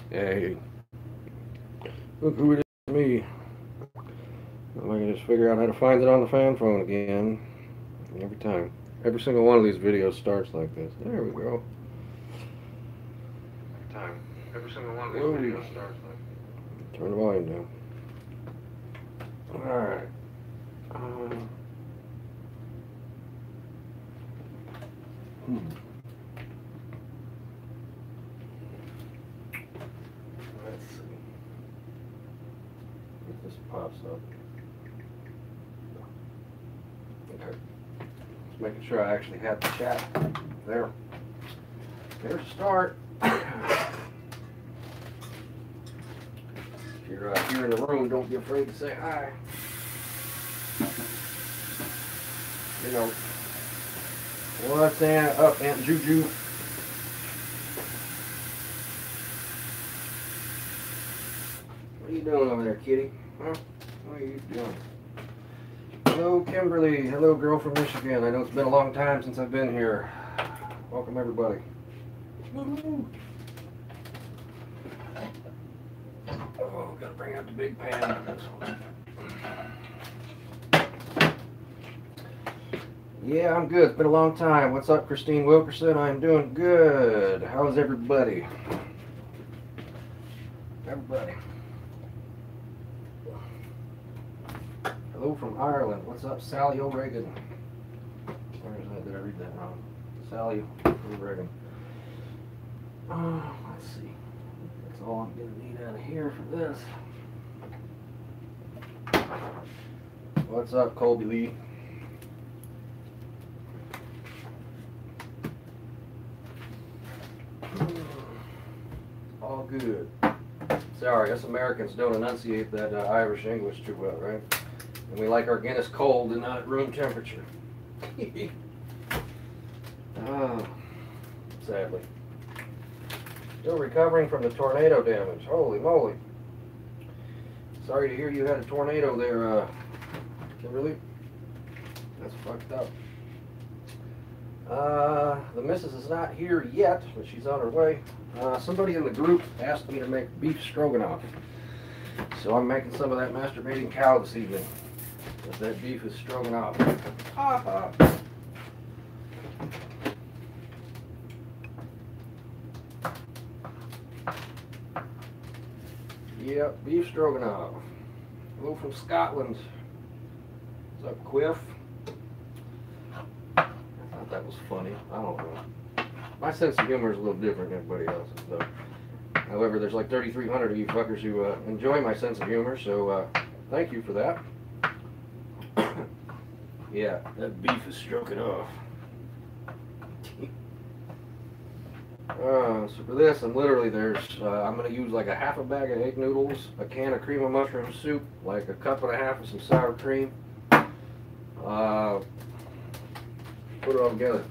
Hey, look who it is, me. I can just figure out how to find it on the fan phone again. Every time. Every single one of these videos starts like this. There we go. Every time. Every single one of these videos starts like this. Turn the volume down. Alright. Let's see if this pops up. Okay. Just making sure I actually had the chat. There. There's a start. If you're here in the room, don't be afraid to say hi. You know, what's up, Aunt Juju? What are you doing over there, kitty? Huh? What are you doing? Hello, Kimberly. Hello, girl from Michigan. I know it's been a long time since I've been here. Welcome, everybody. Oh, gotta bring out the big pan. Yeah, I'm good. It's been a long time. What's up, Christine Wilkerson? I'm doing good. How's everybody? Everybody. Hello from Ireland. What's up, Sally O'Regan? Where is that? Did I read that wrong? Sally O'Regan. Let's see. That's all I'm going to need out of here for this. What's up, Colby Lee? All good. Sorry, us Americans don't enunciate that Irish English too well, right? And we like our Guinness cold and not at room temperature. Oh, sadly. Still recovering from the tornado damage. Holy moly. Sorry to hear you had a tornado there, Kimberly. That's fucked up. The missus is not here yet, but she's on her way. Somebody in the group asked me to make beef stroganoff. So I'm making some of that masturbating cow this evening. Because that beef is stroganoff. Yep, beef stroganoff. Hello from Scotland. What's up, Quiff? I thought that was funny. I don't know. My sense of humor is a little different than everybody else's, though. However, there's like 3,300 of you fuckers who enjoy my sense of humor, so thank you for that. Yeah, that beef is stroking off. So for this, I'm going to use like a half a bag of egg noodles, a can of cream of mushroom soup, like a cup and a half of some sour cream. Put it all together.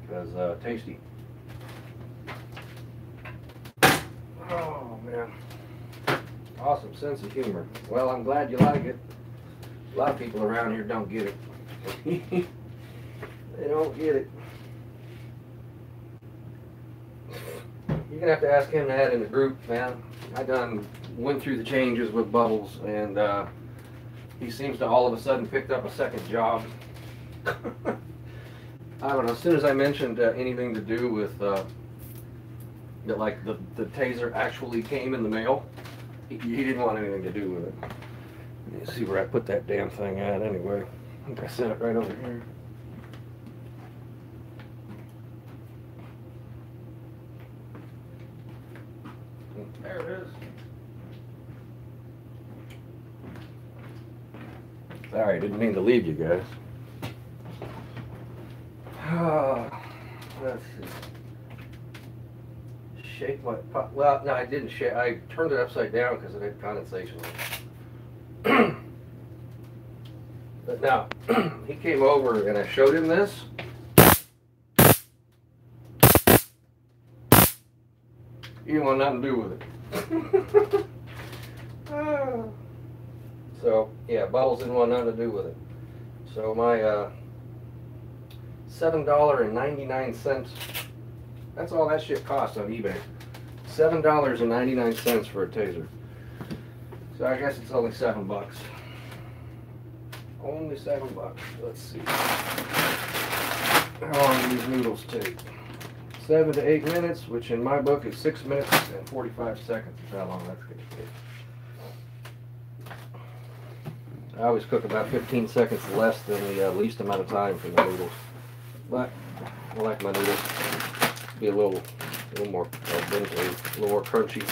Because tasty. Oh man, awesome sense of humor. Well, I'm glad you like it. A lot of people around here don't get it. They don't get it. You're gonna have to ask him that in the group, man. I went through the changes with Bubbles, and he seems to all of a sudden picked up a second job. I don't know. As soon as I mentioned anything to do with that, like the taser actually came in the mail, he didn't want anything to do with it. Let me see where I put that damn thing at anyway. I think I set it right over here. There it is. Sorry, didn't mean to leave you guys. Let's see. Shake my pot. Well, no, I didn't shake. I turned it upside down because it had condensation. But now, he came over and I showed him this. He didn't want nothing to do with it. So, yeah, Bubbles didn't want nothing to do with it. So my $7.99, that's all that shit costs on eBay. $7.99 for a taser. So I guess it's only $7. Only $7. Let's see. How long do these noodles take? 7 to 8 minutes, which in my book is 6 minutes and 45 seconds. Is how long that's going to take. I always cook about 15 seconds less than the least amount of time for the noodles. But I like my noodles to be a little more dente, a little more crunchy.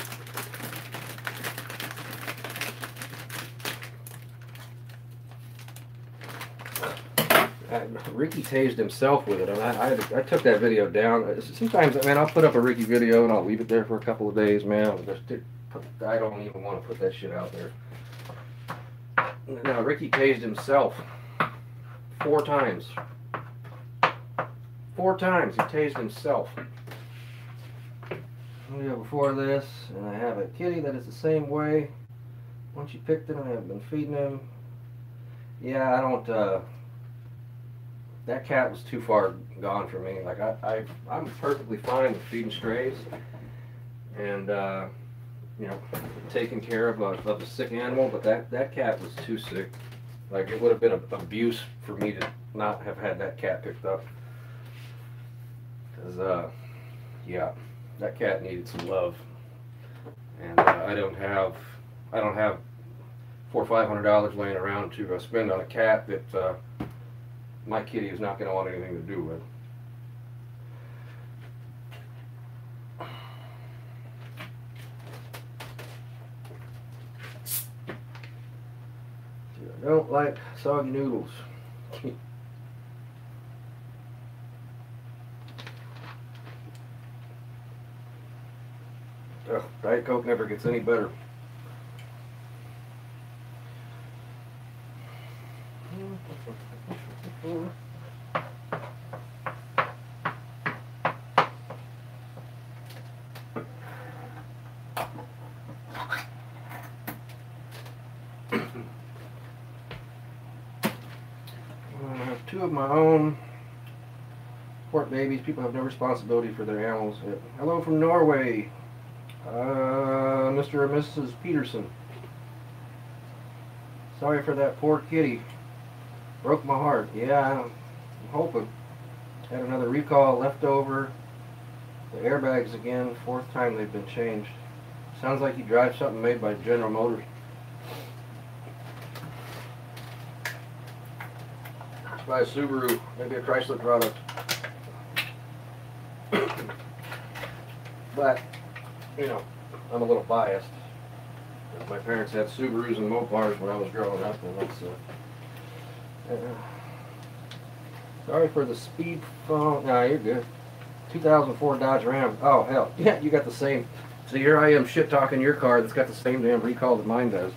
Ricky tased himself with it, and I took that video down. Sometimes, man, I'll put up a Ricky video and I'll leave it there for a couple of days, man. I don't even want to put that shit out there. Now, Ricky tased himself 4 times. 4 times he tased himself. Before this, and I have a kitty that is the same way. Once you picked him, I have been feeding him. Yeah, I don't, that cat was too far gone for me. Like, I'm perfectly fine with feeding strays and, you know, taking care of a sick animal, but that cat was too sick. Like, it would have been abuse for me to not have had that cat picked up. Because, yeah, that cat needed some love. And I don't have $400 or $500 laying around to spend on a cat that my kitty is not going to want anything to do with. I don't like soggy noodles. Ugh, Diet Coke never gets any better. I have 2 of my own port babies. People have no responsibility for their animals. Hello from Norway, Mr. and Mrs. Peterson. Sorry for that poor kitty. Broke my heart. Yeah, I'm hoping. Had another recall left over. The airbags again. 4th time they've been changed. Sounds like you drive something made by General Motors. Buy a Subaru, maybe a Chrysler product. But, you know, I'm a little biased. My parents had Subarus and Mopars when I was growing up, and that's sorry for the speed phone. No, you're good. 2004 Dodge Ram. Oh, hell. Yeah, you got the same. So here I am shit-talking your car that's got the same damn recall that mine does.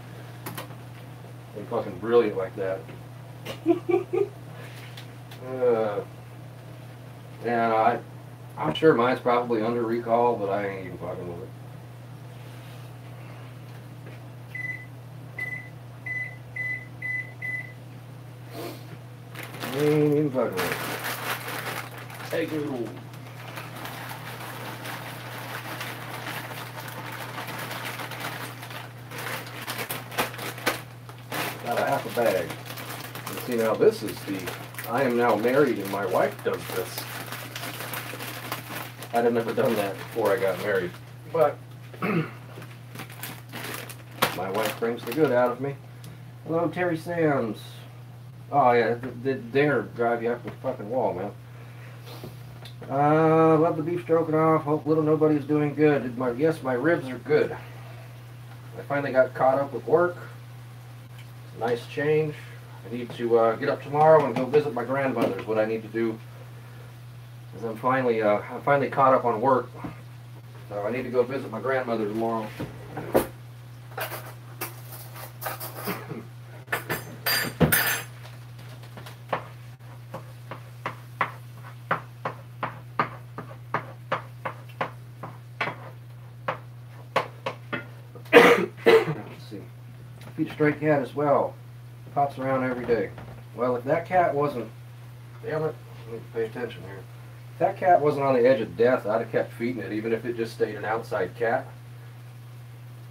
I'm fucking brilliant like that. Yeah, I'm sure mine's probably under recall, but I ain't even fucking with it. Ain't even fucking with it. Hey, Google. Got a half a bag. And see, now this is the... I am now married and my wife does this. I'd have never done that before I got married. But my wife brings the good out of me. Hello, Terry Sams. Oh yeah, the dinner drive you up the fucking wall, man. Love the beef stroganoff. Hope little nobody's doing good. Yes, my ribs are good. I finally got caught up with work. Nice change. I need to get up tomorrow and go visit my grandmother is what I need to do. Because I'm finally caught up on work. So I need to go visit my grandmother tomorrow. Let's see. I feed a stray cat as well. Pops around every day. Well, if that cat wasn't... Damn it. I need to pay attention here. that cat wasn't on the edge of death, I'd have kept feeding it, even if it just stayed an outside cat.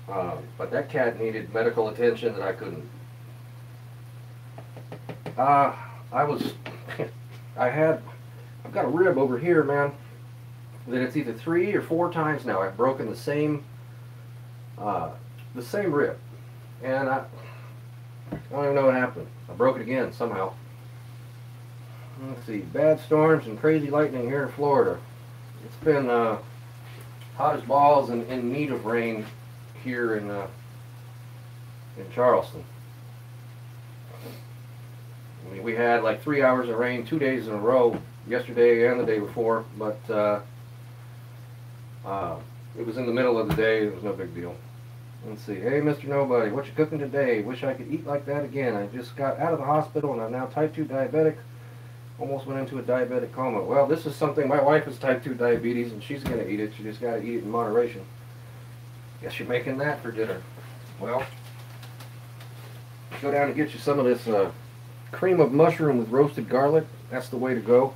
But that cat needed medical attention that I couldn't. I've got a rib over here, man, that it's either 3 or 4 times now I've broken the same rib. And I don't even know what happened. I broke it again somehow. Let's see, bad storms and crazy lightning here in Florida. It's been hot as balls and in need of rain here in Charleston. I mean, we had like 3 hours of rain 2 days in a row, yesterday and the day before, but it was in the middle of the day. It was no big deal. Let's see. Hey, Mr. Nobody, what you cooking today? Wish I could eat like that again. I just got out of the hospital and I'm now type 2 diabetic. Almost went into a diabetic coma. Well, this is something, my wife has type 2 diabetes and she's going to eat it. She just got to eat it in moderation. Guess you're making that for dinner. Well, go down and get you some of this cream of mushroom with roasted garlic. That's the way to go.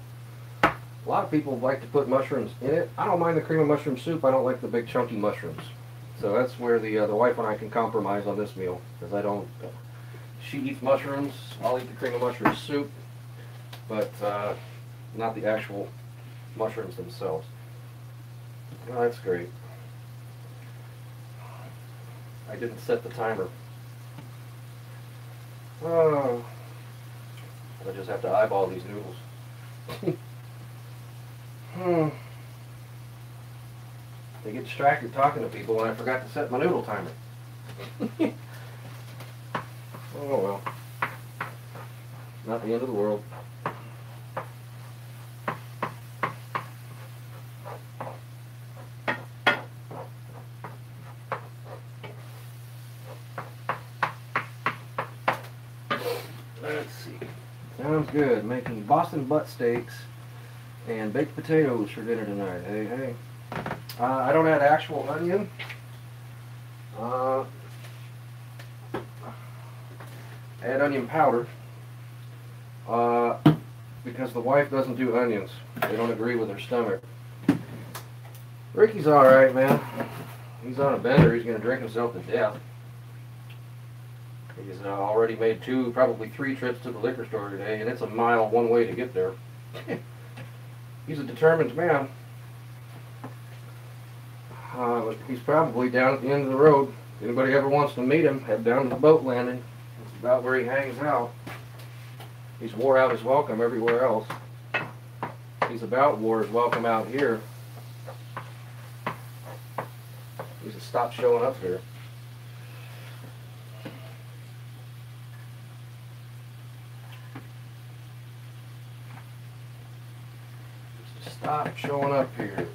A lot of people like to put mushrooms in it. I don't mind the cream of mushroom soup. I don't like the big chunky mushrooms. So that's where the wife and I can compromise on this meal, because I don't. She eats mushrooms. I'll eat the cream of mushroom soup, but not the actual mushrooms themselves. Well, that's great. I didn't set the timer. Oh, I just have to eyeball these noodles. They get distracted talking to people when I forgot to set my noodle timer. Oh well. Not the end of the world. Let's see. Sounds good. Making Boston butt steaks and baked potatoes for dinner tonight. Hey, hey. I don't add actual onion. Add onion powder. Because the wife doesn't do onions. They don't agree with her stomach. Ricky's alright, man. He's on a bender. He's going to drink himself to death. He's already made 2, probably 3 trips to the liquor store today, and it's a mile one way to get there. He's a determined man. But he's probably down at the end of the road. If anybody ever wants to meet him, head down to the boat landing. That's about where he hangs out. He's wore out his welcome everywhere else. He's about wore his welcome out here. He's to stop showing up here. Just stop showing up here.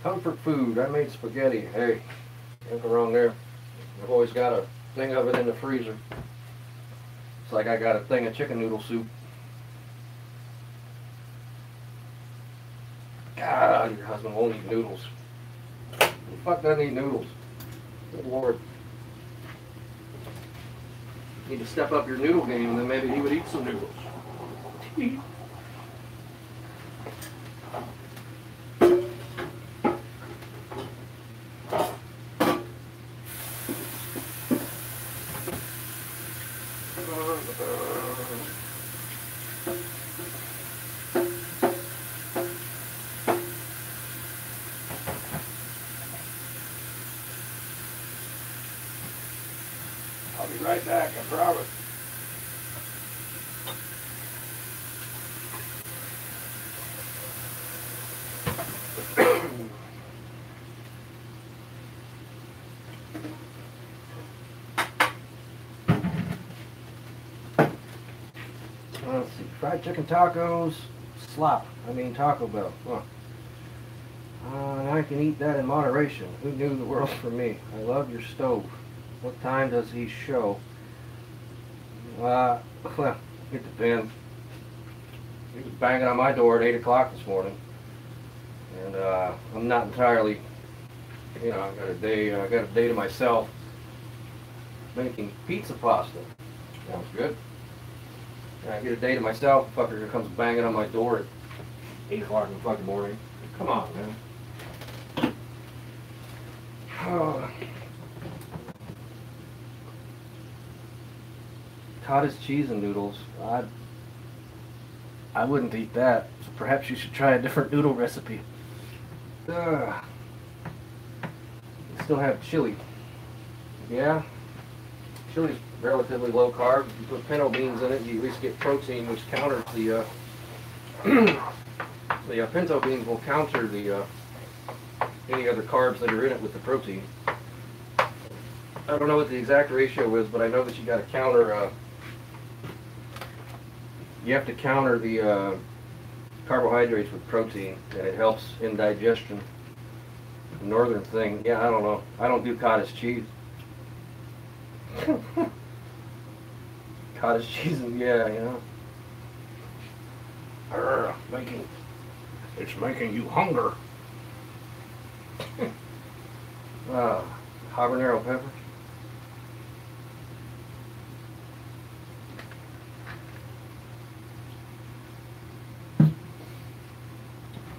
Comfort food. I made spaghetti. Hey, nothing wrong there. I've always got a thing of it in the freezer. It's like I got a thing of chicken noodle soup. God, your husband won't eat noodles. Who the fuck doesn't eat noodles? Good Lord. You need to step up your noodle game, and then maybe he would eat some noodles. I'll be right back, I promise. Let's see, fried chicken tacos, slop, Taco Bell. Huh. And I can eat that in moderation. Who knew the world for me? I love your stove. What time does he show? Well, it depends. He was banging on my door at 8 o'clock this morning. And I'm not entirely You know, I got a day to myself making pizza pasta. Sounds good. And I get a day to myself, the fucker comes banging on my door at 8 o'clock in the fucking morning. Come on, man. Oh. Cottage cheese and noodles. I wouldn't eat that. So perhaps you should try a different noodle recipe. You still have chili. Yeah. Chili's relatively low carb. If you put pinto beans in it, you at least get protein, which counters the the pinto beans will counter the any other carbs that are in it with the protein. I don't know what the exact ratio is, but I know that you got to counter. You have to counter the carbohydrates with protein, and it helps in digestion. The northern thing, yeah, I don't know. I don't do cottage cheese. Cottage cheese, and yeah, you know. It's making you hunger. Habanero pepper.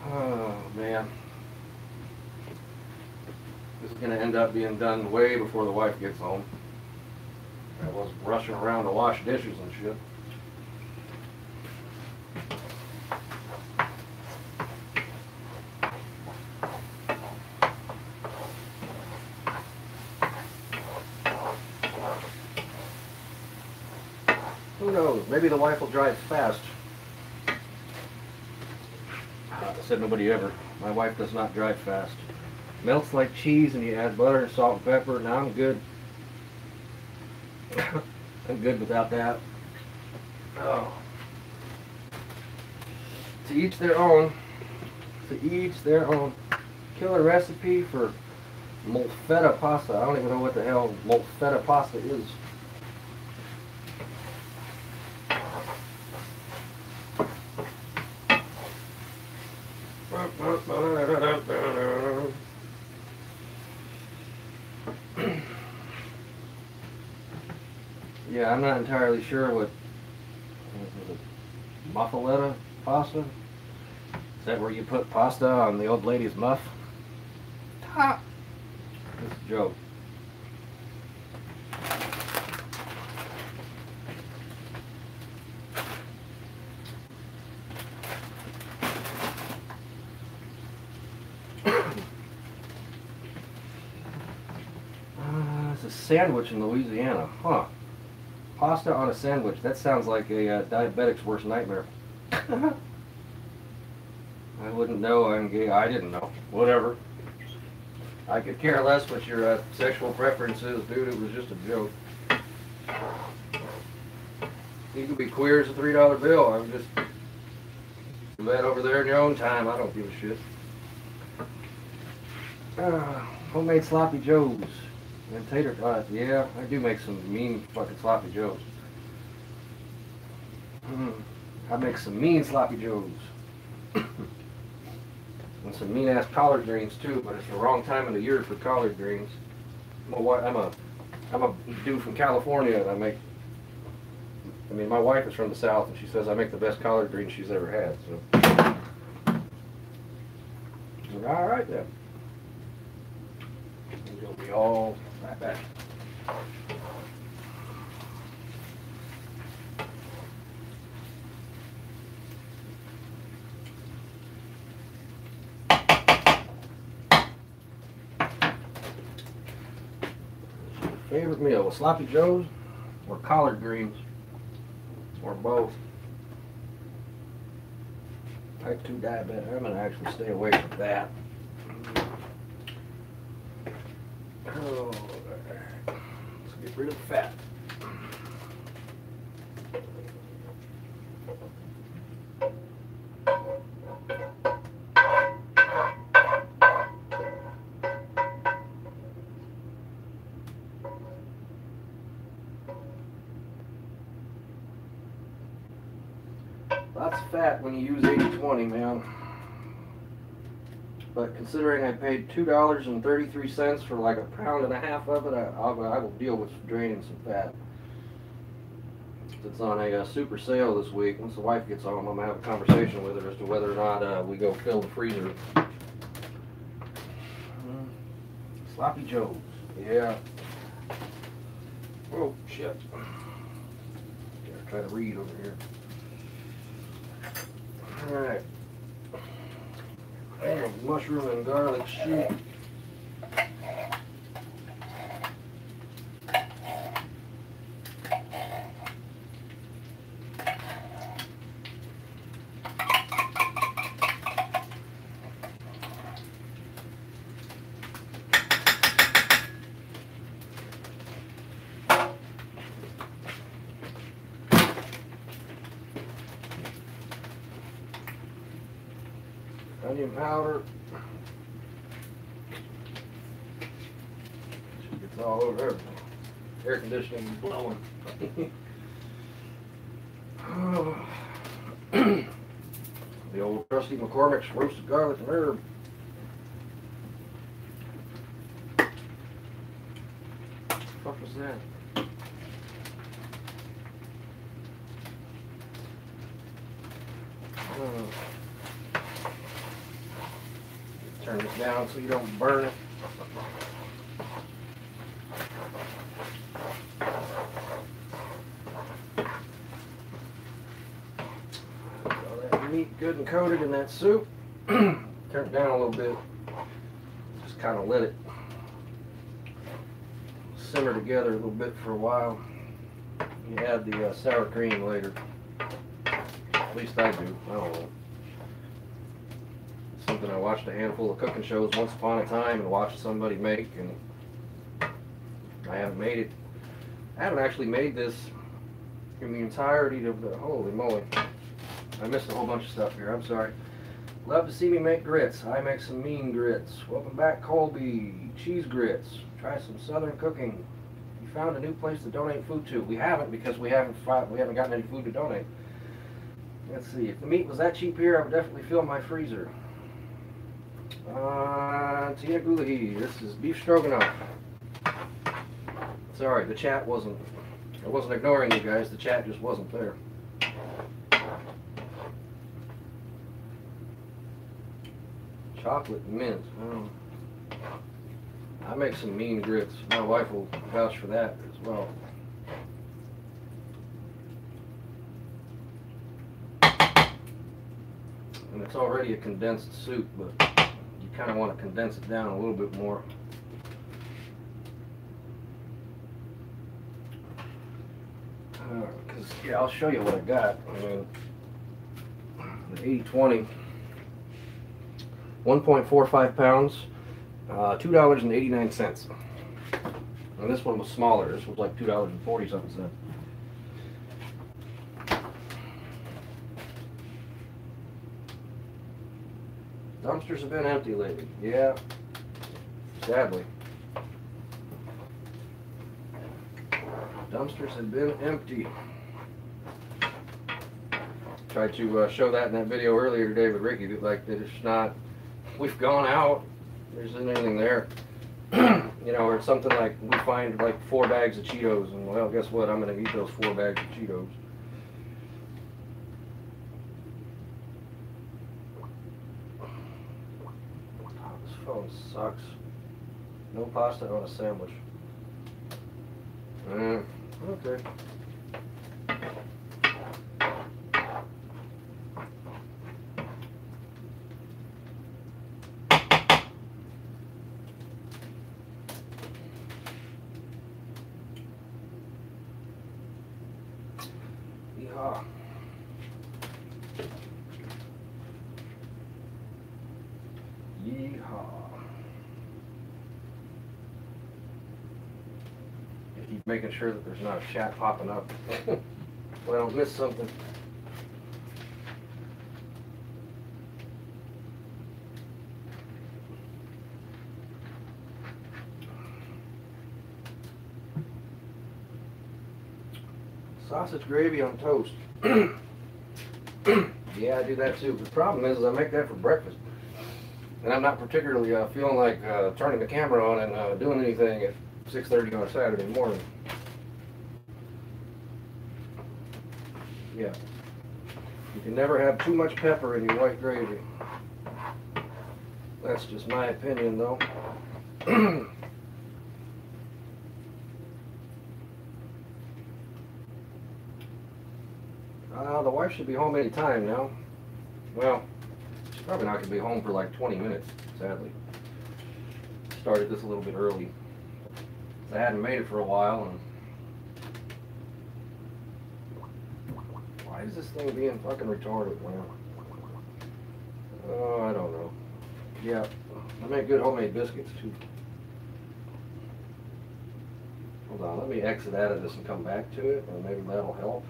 Oh man, this is gonna end up being done way before the wife gets home. I was rushing around to wash dishes and shit. Who knows? Maybe the wife will drive fast. I said nobody ever. My wife does not drive fast. Melts like cheese, and you add butter and salt and pepper. Now I'm good. I'm good without that. Oh. To each their own. To each their own. Killer recipe for molfetta pasta. I don't even know what the hell molfetta pasta is. Yeah, I'm not entirely sure what is it, muffaletta pasta? Is that where you put pasta on the old lady's muff? Ha! That's a joke. It's a sandwich in Louisiana. Huh. Pasta on a sandwich. That sounds like a diabetic's worst nightmare. I wouldn't know. I'm gay. I didn't know. Whatever. I could care less what your sexual preference is, dude. It was just a joke. You can be queer as a $3 bill. I'm just do that over there in your own time. I don't give a shit. Homemade sloppy joes. And tater tots, yeah, I do make some mean fucking sloppy joes. I make some mean sloppy joes. And some mean ass collard greens too, but it's the wrong time of the year for collard greens. I'm a dude from California, and I mean, my wife is from the South, and she says I make the best collard greens she's ever had. So, all right then. We'll be all right back. Favorite meal, sloppy joes or collard greens or both? Type 2 diabetic. I'm gonna actually stay away from that. Oh, let's get rid of the fat. Lots of fat when you use 80-20, man. But considering I paid $2.33 for like a pound and a half of it, I will deal with draining some fat. It's on a super sale this week. Once the wife gets home, I'm going to have a conversation with her as to whether or not we go fill the freezer. Sloppy Joes. Yeah. Oh, shit. Gotta try to read over here. Alright. Mushroom and garlic soup. Onion powder. It's all over everything. Air conditioning is blowing. The old trusty McCormick's roasted garlic and herb. What was that? Turn this down so you don't burn it. All that meat good and coated in that soup. Turn it down a little bit. Just kind of let it simmer together a little bit for a while. You add the sour cream later. At least I do. I don't know. Something I watched a handful of cooking shows once upon a time and watched somebody make, and I haven't made it. I haven't actually made this in the entirety of the, holy moly. I missed a whole bunch of stuff here, I'm sorry. Love to see me make grits. I make some mean grits. Welcome back, Colby. Cheese grits. Try some southern cooking. You found a new place to donate food to. We haven't, because we haven't gotten any food to donate. Let's see, if the meat was that cheap here, I would definitely fill my freezer. Tina Gulahi, this is beef stroganoff. Sorry, the chat wasn't, I wasn't ignoring you guys, the chat just wasn't there. Chocolate mint. Oh. I make some mean grits. My wife will vouch for that as well. And it's already a condensed soup, but you kind of want to condense it down a little bit more. Because, yeah, I'll show you what I got. I mean, the 80/20, 1.45 pounds, $2.89. And this one was smaller. This was like $2.40 something. Dumpsters have been empty lately. Yeah, sadly. Dumpsters have been empty. Tried to show that in that video earlier today with Ricky. Like, that it's not, we've gone out, there isn't anything there. You know, or it's something like we find like 4 bags of Cheetos, and well, guess what? I'm going to eat those 4 bags of Cheetos. Phone sucks. No pasta on a sandwich. Okay. Yeehaw. Yeehaw. Keep making sure that there's not a chat popping up. So I don't miss something. Sausage gravy on toast. Yeah, I do that too. The problem is I make that for breakfast. and I'm not particularly feeling like turning the camera on and doing anything at 6:30 on a Saturday morning. Yeah. You can never have too much pepper in your white gravy. That's just my opinion, though. The wife should be home any time now. Well, she's probably not going to be home for like 20 minutes, sadly. Started this a little bit early. I hadn't made it for a while, and why is this thing being fucking retarded, man? Oh, I don't know. Yeah, I make good homemade biscuits too. Hold on, let me exit out of this and come back to it, and maybe that'll help.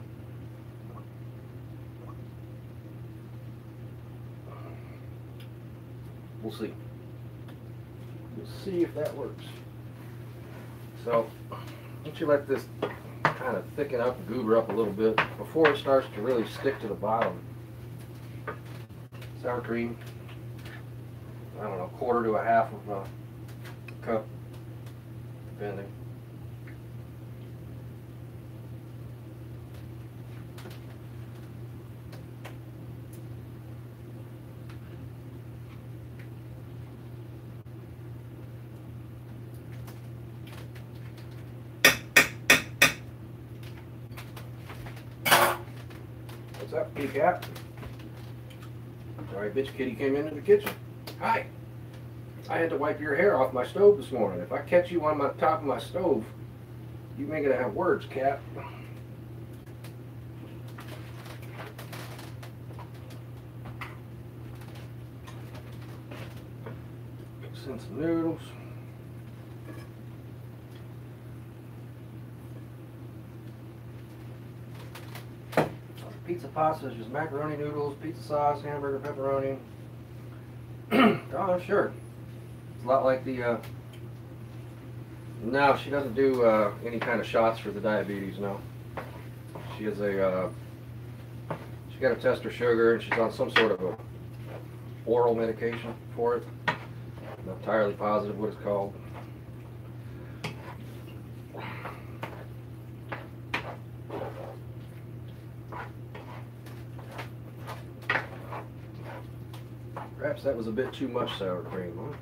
We'll see. We'll see if that works. So, once you let this kind of thicken up and goober up a little bit before it starts to really stick to the bottom. Sour cream, I don't know, 1/4 to 1/2 of a cup, depending. What's up, kitty cat? Sorry, bitch kitty came into the kitchen. Hi. I had to wipe your hair off my stove this morning. If I catch you on my top of my stove, you ain't gonna have words, cat. Mix in some noodles. Pizza pasta is just macaroni noodles, pizza sauce, hamburger, pepperoni. Oh, sure. It's a lot like the, no, she doesn't do any kind of shots for the diabetes, no. She has a, she got to test her sugar, and she's on some sort of a oral medication for it. I'm not entirely positive what it's called. Perhaps that was a bit too much sour cream, huh?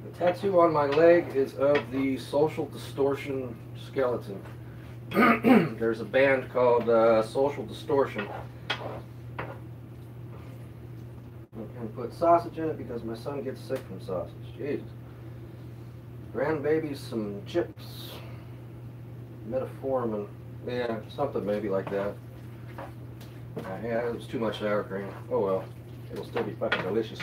The tattoo on my leg is of the Social Distortion skeleton. There's a band called Social Distortion. I'm going to put sausage in it because my son gets sick from sausage. Jesus. Grandbabies, some chips, metformin, yeah, something maybe like that. Yeah, it was too much sour cream. Oh well. It'll still be fucking delicious.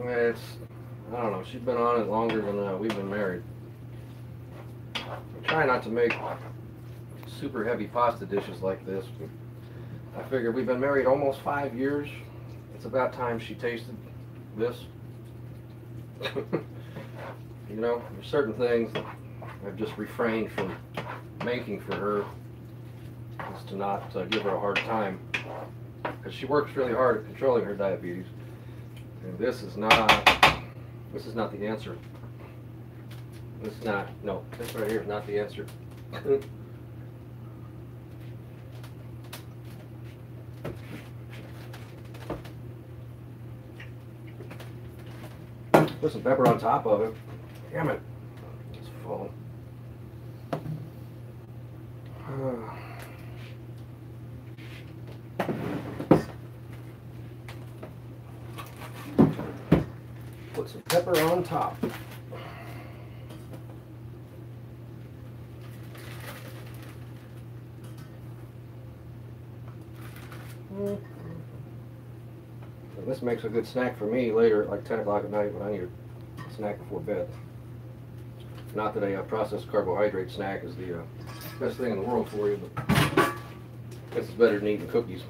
It's, I don't know, she's been on it longer than we've been married. I try not to make super heavy pasta dishes like this, but I figured we've been married almost 5 years. It's about time she tasted this. You know, there's certain things that I've just refrained from making for her, just to not give her a hard time, because she works really hard at controlling her diabetes, and this is not the answer. This is not, no, this right here is not the answer. Put some pepper on top of it. Damn it. It's full. Put some pepper on top. This makes a good snack for me later at like 10 o'clock at night when I need a snack before bed. Not that a processed carbohydrate snack is the best thing in the world for you, but This is better than eating cookies.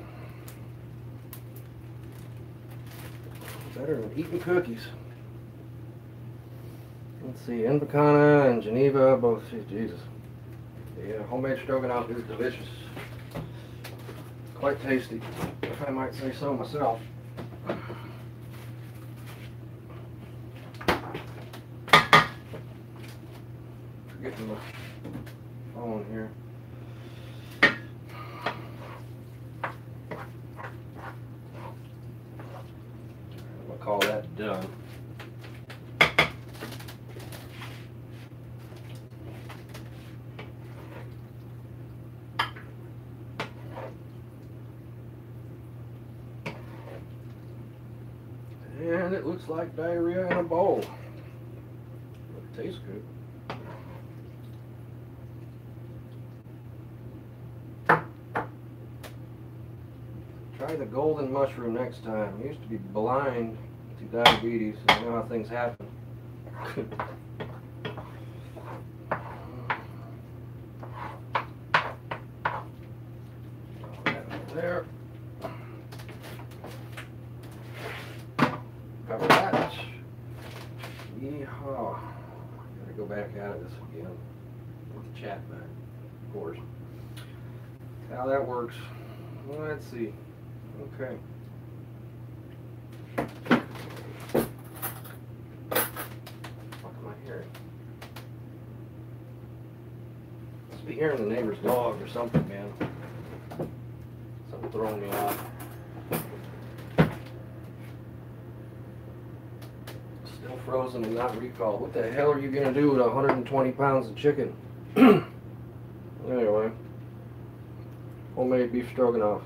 Better than eating cookies. Let's see, Invicana and Geneva, both, Jesus. Yeah, homemade stroganoff is delicious. Quite tasty, if I might say so myself. Forgetting the phone here. I'm gonna call that done. And it looks like diarrhea in a bowl. It tastes good. Try the golden mushroom next time. I used to be blind to diabetes, and I know how things happen. There. Cover that. Yeehaw. Gotta go back out of this again. With the chat back, of course. How that works. Well, let's see. Okay. What am I hearing? Must be hearing the neighbor's dog or something, man. Something throwing me off. Still frozen and not recalled. What the hell are you gonna do with 120 pounds of chicken? Anyway, homemade beef stroganoff.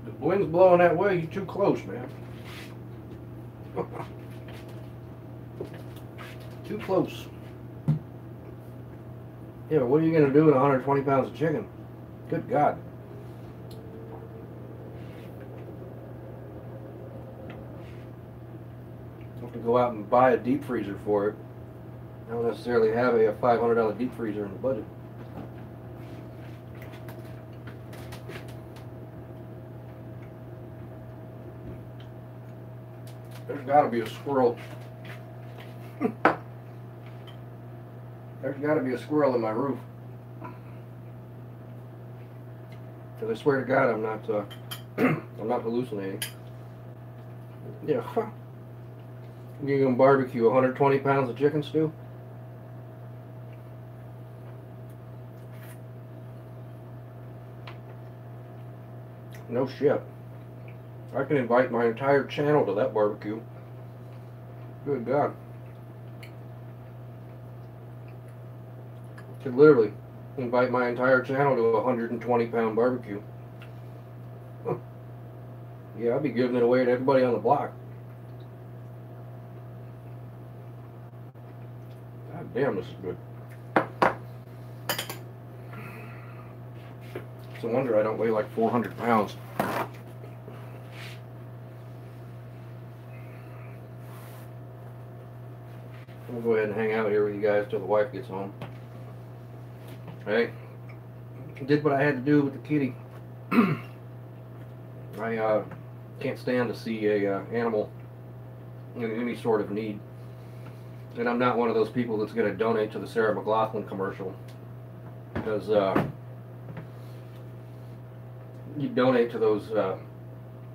The wind's blowing that way, you're too close, man. Too close. Yeah, what are you going to do with 120 pounds of chicken? Good God. I have to go out and buy a deep freezer for it. I don't necessarily have a $500 deep freezer in the budget. There's got to be a squirrel. There's got to be a squirrel in my roof. Because I swear to God, I'm not I'm not hallucinating. Yeah. You gonna barbecue 120 pounds of chicken stew? No shit. I can invite my entire channel to that barbecue. Good God. Could literally invite my entire channel to a 120-pound barbecue. Huh. Yeah, I'd be giving it away to everybody on the block. God damn, this is good. It's a wonder I don't weigh like 400 pounds. I'll go ahead and hang out here with you guys till the wife gets home. Hey, did what I had to do with the kitty. I can't stand to see a animal in any sort of need. And I'm not one of those people that's going to donate to the Sarah McLachlan commercial. Because you donate to those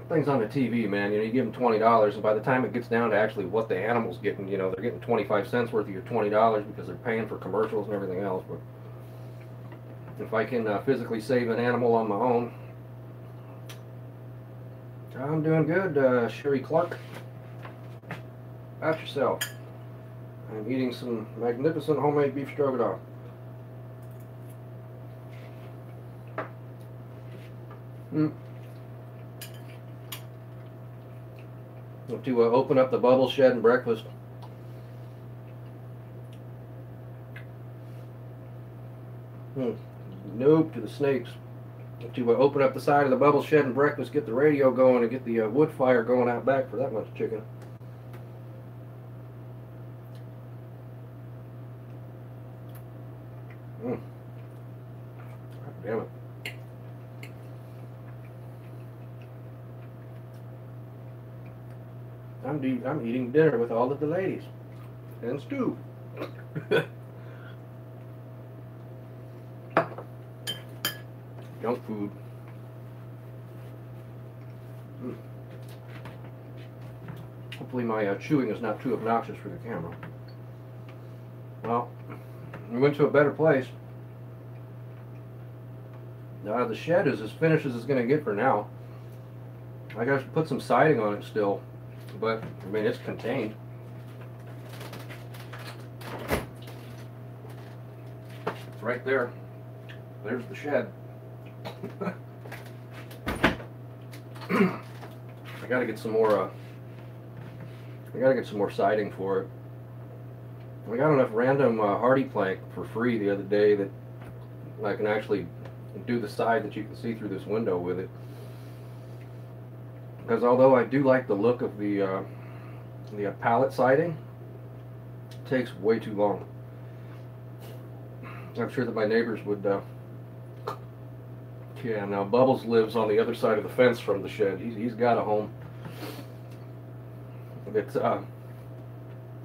things on the TV, man. You know, you give them $20, and by the time it gets down to actually what the animal's getting, you know, they're getting 25 cents worth of your $20 because they're paying for commercials and everything else. But if I can physically save an animal on my own, I'm doing good. Sherry Clark, about yourself. I'm eating some magnificent homemade beef stroganoff. To open up the bubble shed and breakfast. Nope, to the snakes. To open up the side of the bubble shed and breakfast, get the radio going, and get the wood fire going out back for that much chicken. God damn it. I'm eating dinner with all of the ladies. And stew. Junk food. Hopefully my chewing is not too obnoxious for the camera. Well, we went to a better place. The shed is as finished as it's going to get for now. I got to put some siding on it still, but I mean it's contained. It's right there. There's the shed. I got to get some more. I got to get some more siding for it. I got enough random hardy plank for free the other day that I can actually do the side that you can see through this window with it. Because although I do like the look of the pallet siding, it takes way too long. I'm sure that my neighbors would. Yeah, now Bubbles lives on the other side of the fence from the shed. He's got a home. It's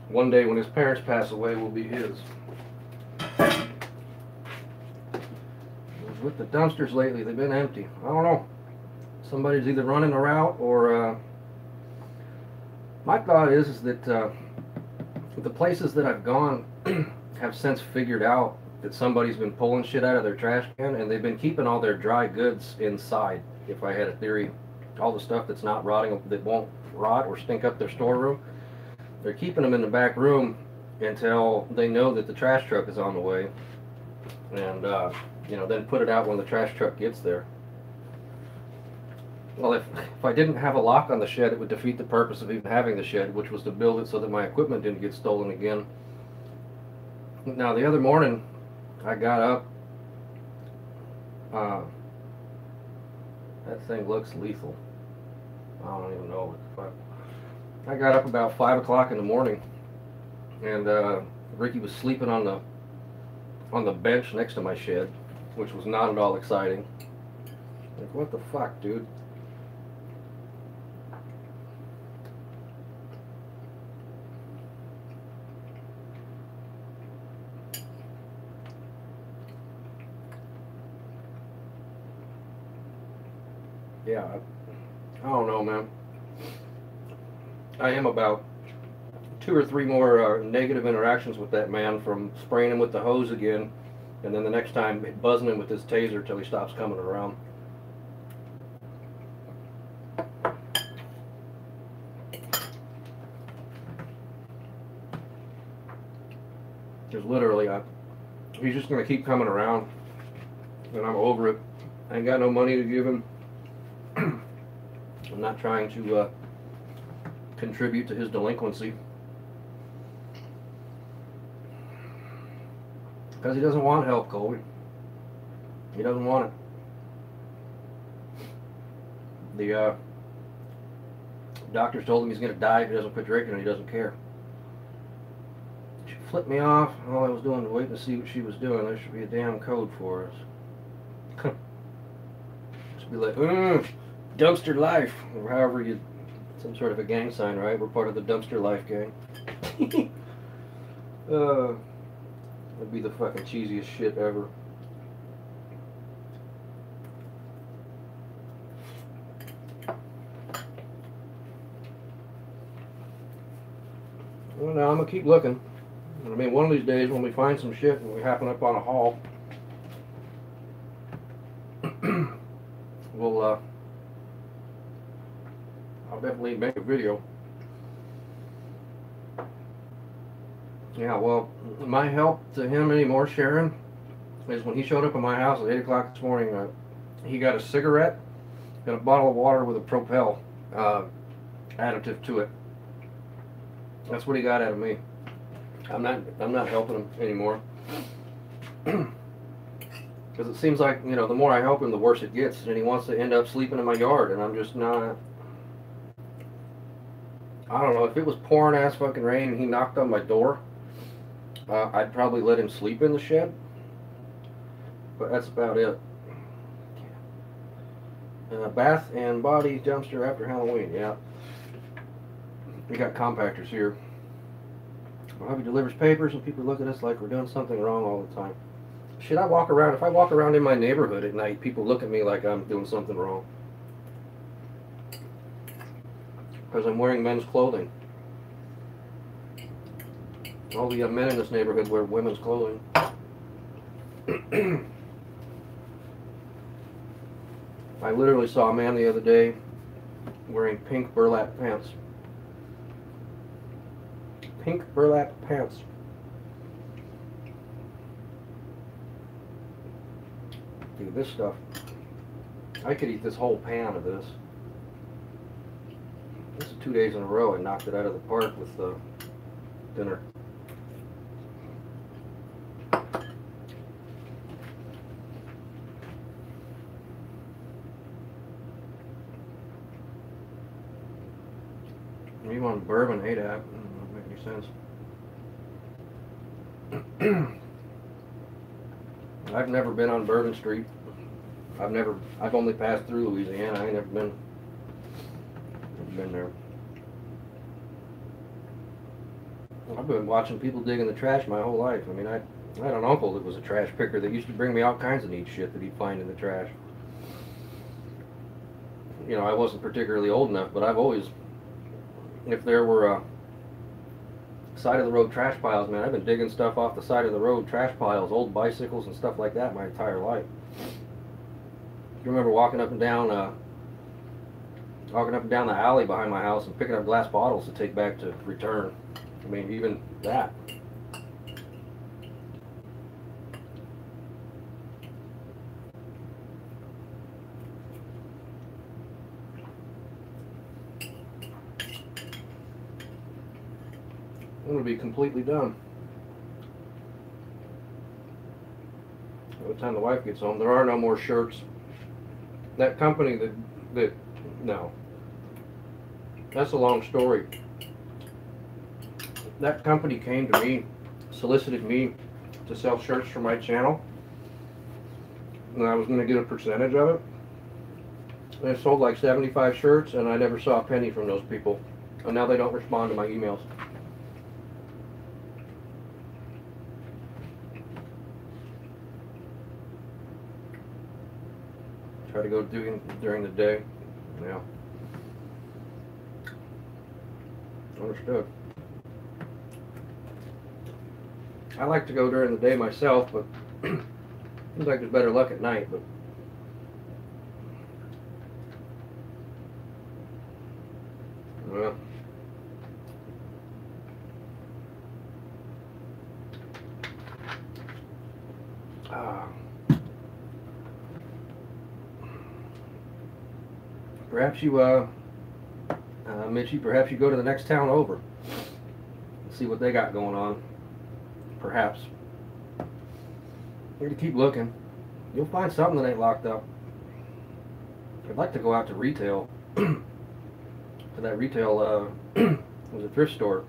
one day when his parents pass away will be his. With the dumpsters lately, they've been empty. I don't know. Somebody's either running a route or my thought is that the places that I've gone have since figured out that somebody's been pulling shit out of their trash can, and they've been keeping all their dry goods inside. If I had a theory, all the stuff that's not rotting, that won't rot or stink up their storeroom, they're keeping them in the back room until they know that the trash truck is on the way, and you know, then put it out when the trash truck gets there. Well, if I didn't have a lock on the shed, it would defeat the purpose of even having the shed, which was to build it so that my equipment didn't get stolen again. Now, the other morning, I got up. That thing looks lethal. I don't even know what the fuck. I got up about 5 o'clock in the morning, and Ricky was sleeping on the bench next to my shed, which was not at all exciting. Like, what the fuck, dude? Yeah, I don't know, man. I am about 2 or 3 more negative interactions with that man, from spraying him with the hose again, and then the next time buzzing him with his taser till he stops coming around. Because literally, he's just going to keep coming around, and I'm over it. I ain't got no money to give him. I'm not trying to contribute to his delinquency, because he doesn't want help, Colby. He doesn't want it. The doctors told him he's going to die if he doesn't quit drinking, and he doesn't care. She flipped me off. All I was doing was waiting to see what she was doing. There should be a damn code for us. Just be like, dumpster life, or however you, some sort of a gang sign, right? We're part of the dumpster life gang. That'd be the fucking cheesiest shit ever. Well, now I'm gonna keep looking. I mean, one of these days when we find some shit and we happen up on a haul, we'll I'll definitely make a video. Yeah, well, my help to him anymore, Sharon, is when he showed up at my house at 8 o'clock this morning, he got a cigarette and a bottle of water with a Propel additive to it. That's what he got out of me. I'm not helping him anymore. Because it seems like, you know, the more I help him, the worse it gets. And he wants to end up sleeping in my yard. And I'm just not... I don't know. If it was pouring ass fucking rain and he knocked on my door, I'd probably let him sleep in the shed. But that's about it. Bath and body dumpster after Halloween. Yeah. We got compactors here. My hubby delivers papers and people look at us like we're doing something wrong all the time. Should I walk around? If I walk around in my neighborhood at night, people look at me like I'm doing something wrong. Because I'm wearing men's clothing. All the men in this neighborhood wear women's clothing. I literally saw a man the other day wearing pink burlap pants. Pink burlap pants. Dude, this stuff, I could eat this whole pan of this. This is 2 days in a row I knocked it out of the park with dinner. You want bourbon ADAP? Doesn't make any sense. I've never been on Bourbon Street. I've only passed through Louisiana. I ain't never been there. I've been watching people dig in the trash my whole life. I mean, I had an uncle that was a trash picker that used to bring me all kinds of neat shit that he'd find in the trash. You know, I wasn't particularly old enough, but I've always, if there were side of the road trash piles, man, I've been digging stuff off the side of the road trash piles, old bicycles and stuff like that my entire life. I remember walking up and down the alley behind my house and picking up glass bottles to take back to return. I mean, even that. I'm going to be completely done by the time the wife gets home. There are no more shirts. That company no. That's a long story. That company came to me, solicited me to sell shirts for my channel, and I was going to get a percentage of it. And I sold like 75 shirts, and I never saw a penny from those people. And now they don't respond to my emails. Try to go during the day. Yeah. Understood. I like to go during the day myself, but seems like there's better luck at night. But well, perhaps you, Mitchie, perhaps you go to the next town over and see what they got going on. Perhaps. You have to keep looking. You'll find something that ain't locked up. I'd like to go out to retail. To that retail, it was a thrift store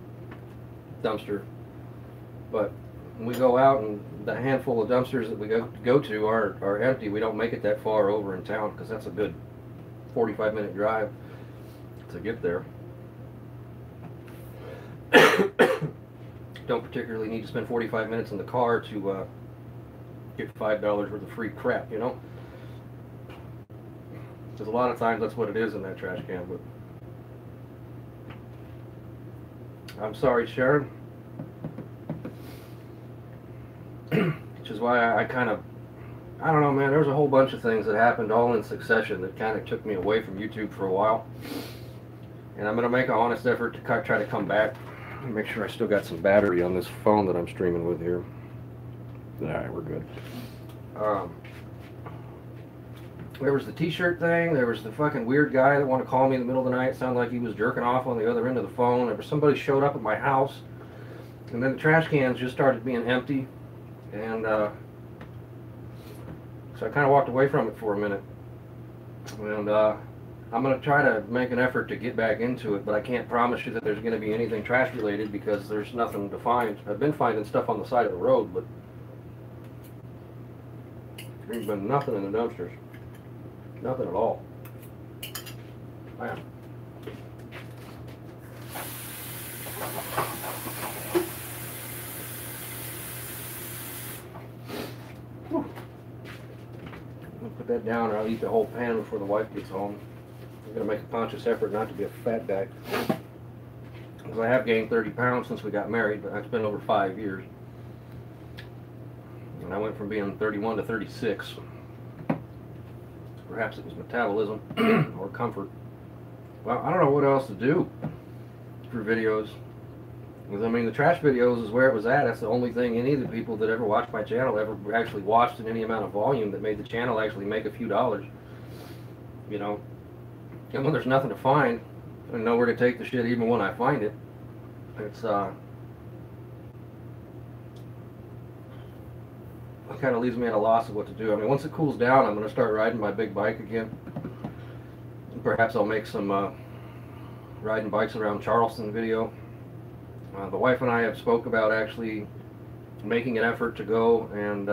dumpster. But when we go out and the handful of dumpsters that we go to are empty, we don't make it that far over in town because that's a good 45-minute drive to get there. Don't particularly need to spend 45 minutes in the car to get $5 worth of free crap, you know? Because a lot of times that's what it is in that trash can. But I'm sorry, Sharon. Which is why I kind of, I don't know, man, there was a whole bunch of things that happened all in succession that kind of took me away from YouTube for a while. And I'm going to make an honest effort to try to come back. Make sure I still got some battery on this phone that I'm streaming with here. Alright, we're good. There was the t-shirt thing. There was the fucking weird guy that wanted to call me in the middle of the night. It sounded like he was jerking off on the other end of the phone. There was somebody showed up at my house. And then the trash cans just started being empty. And So I kind of walked away from it for a minute. And I'm going to try to make an effort to get back into it, but I can't promise you that there's going to be anything trash related because there's nothing to find. I've been finding stuff on the side of the road, but there's been nothing in the dumpsters. Nothing at all. Man. Whew. I'll put that down or I'll eat the whole pan before the wife gets home. I'm going to make a conscious effort not to be a fat guy. Because I have gained 30 pounds since we got married, but that's been over 5 years. And I went from being 31 to 36. Perhaps it was metabolism or comfort. Well, I don't know what else to do for videos. Because, I mean, the trash videos is where it was at. That's the only thing any of the people that ever watched my channel ever actually watched in any amount of volume that made the channel actually make a few dollars. You know? And when there's nothing to find, I know where to take the shit even when I find it. It's, it kind of leaves me at a loss of what to do. I mean, once it cools down, I'm going to start riding my big bike again. And perhaps I'll make some riding bikes around Charleston video. The wife and I have spoke about actually making an effort to go and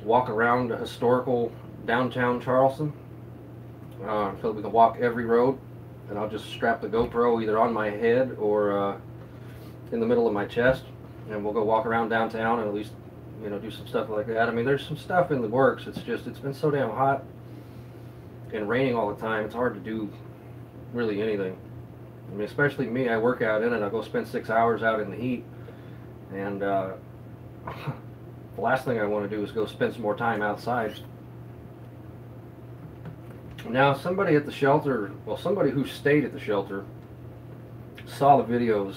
walk around the historical downtown Charleston. So we can walk every road, and I'll just strap the GoPro either on my head or in the middle of my chest, and we'll go walk around downtown and at least, you know, do some stuff like that. I mean, there's some stuff in the works. It's just, it's been so damn hot and raining all the time, it's hard to do really anything. I mean, especially me, I work out in it. I go spend 6 hours out in the heat, and the last thing I want to do is go spend some more time outside. Now, somebody at the shelter, well, somebody who stayed at the shelter saw the videos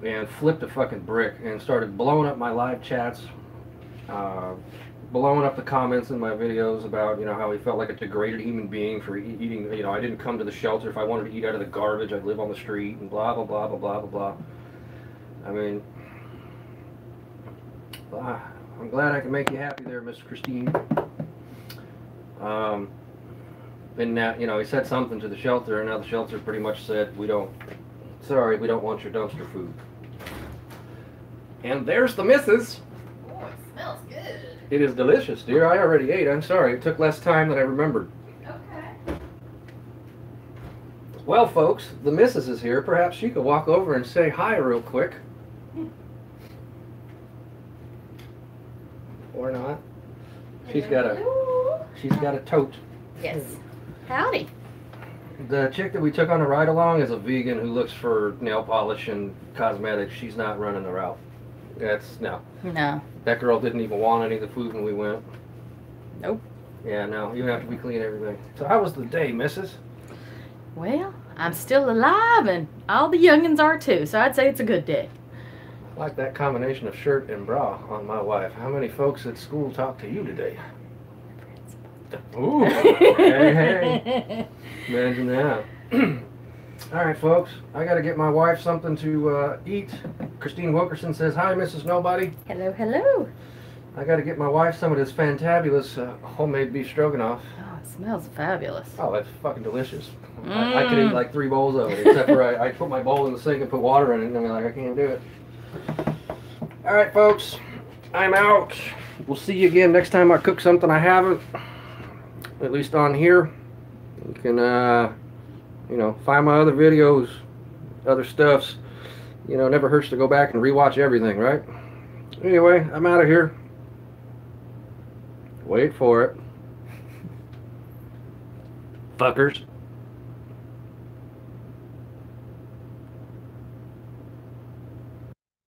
and flipped a fucking brick and started blowing up my live chats, blowing up the comments in my videos about, you know, how he felt like a degraded human being for eating, you know, I didn't come to the shelter. If I wanted to eat out of the garbage, I'd live on the street, and blah, blah, blah, blah, blah, blah, blah. I mean, I'm glad I can make you happy there, Miss Christine. And now, you know, he said something to the shelter, and now the shelter pretty much said, sorry, we don't want your dumpster food. And there's the missus. Oh, it smells good. It is delicious, dear. I already ate. I'm sorry. It took less time than I remembered. Okay. Well, folks, the missus is here. Perhaps she could walk over and say hi real quick. Or not. She's got a tote. Yes. Howdy. The chick that we took on a ride along is a vegan who looks for nail polish and cosmetics. She's not running the route. No. That girl didn't even want any of the food when we went. Nope. Yeah, no, you have to be clean everything. So how was the day, missus? Well, I'm still alive, and all the youngins are too, so I'd say it's a good day. I like that combination of shirt and bra on my wife. How many folks at school talked to you today? Ooh, hey. Imagine that. Alright, folks, I gotta get my wife something to eat. Christine Wilkerson says, hi, Mrs. Nobody. Hello, hello. I gotta get my wife some of this fantabulous homemade beef stroganoff. Oh, it smells fabulous. Oh, that's fucking delicious. I could eat like 3 bowls of it, except for I put my bowl in the sink and put water in it, and I'm like, I can't do it. Alright, folks, I'm out. We'll see you again next time I cook something I haven't, at least on here. You can, you know, find my other videos, other stuffs. You know, it never hurts to go back and rewatch everything, right? Anyway, I'm out of here. Wait for it. Fuckers.